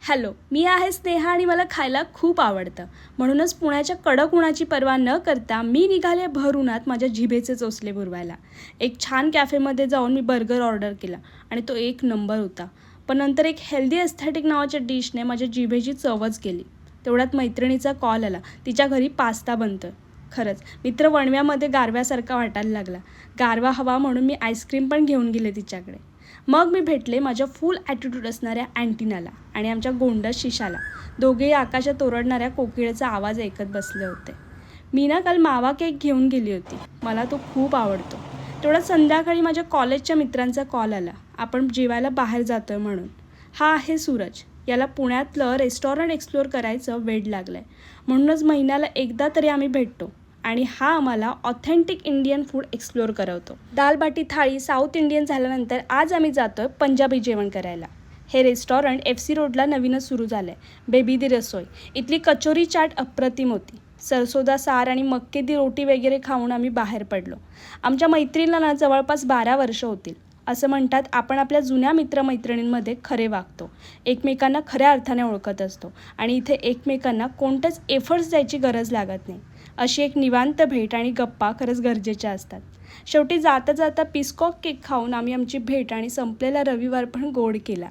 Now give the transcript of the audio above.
Hello, मी आहे स्नेहा आणि मला खायला खूप आवडतं. म्हणूनच पुण्याच्या कडक उन्हाची पर्वा न करता मी निघाले भर उन्हात माझ्या जिभेचे चोचले पुरवायला. एक छान कॅफेमध्ये जाऊन मी बर्गर ऑर्डर केला आणि तो एक नंबर होता. पण नंतर एक हेल्दी एस्थेटिक नावाच्या डिशने माझ्या जिभेची चवच गेली. तेवढ्यात मैत्रिणीचा कॉल आला, तिच्या घरी पास्ता बनतोय. खरंच मित्र वणव्यामध्ये गारव्यासारखा वाटायला लागला. गारवा हवा म्हणून मी आईस्क्रीम पण घेऊन गेले तिच्याकडे. मग मी भेटले माझ्या फुल ॲटिट्यूड असणाऱ्या अँटिनाला आणि आमच्या गोंडस शिशाला. दोघेही आकाशात ओरडणाऱ्या कोकिळेचा आवाज ऐकत बसले होते. मी ना काल मावा केक घेऊन गेली होती. मला तो खूप आवडतो. तेवढ्यात संध्याकाळी माझ्या कॉलेजच्या मित्रांचा कॉल आला, आपण जेवायला बाहेर जातोय म्हणून. हा आहे सूरज. याला पुण्यातलं रेस्टॉरंट एक्सप्लोअर करायचं वेड लागलं आहे. म्हणूनच महिन्याला एकदा तरी आम्ही भेटतो आणि हा आम्हाला ऑथेंटिक इंडियन फूड एक्सप्लोअर करवतो. दाल बाटी थाळी साऊथ इंडियन झाल्यानंतर आज आम्ही जातोय पंजाबी जेवण करायला. हे रेस्टॉरंट FC रोडला नवीनच सुरू झालं आहे. बेबी दी रसोई. इथली कचोरी चाट अप्रतिम होती. सरसोदा सार आणि मक्के दी रोटी वगैरे खाऊन आम्ही बाहेर पडलो. आमच्या मैत्रिणीला ना जवळपास 12 वर्ष होतील. असं म्हणतात आपण आपल्या जुन्या मित्रमैत्रिणींमध्ये खरे वागतो, एकमेकांना खऱ्या अर्थाने ओळखत असतो आणि इथे एकमेकांना कोणतेच एफर्ट्स द्यायची गरज लागत नाही. अशी एक निवांत भेट आणि गप्पा खरंच गरजेच्या असतात. शेवटी जाता जाता पिस्कॉक केक खाऊन आम्ही आमची भेट आणि संपलेला रविवार पण गोड केला.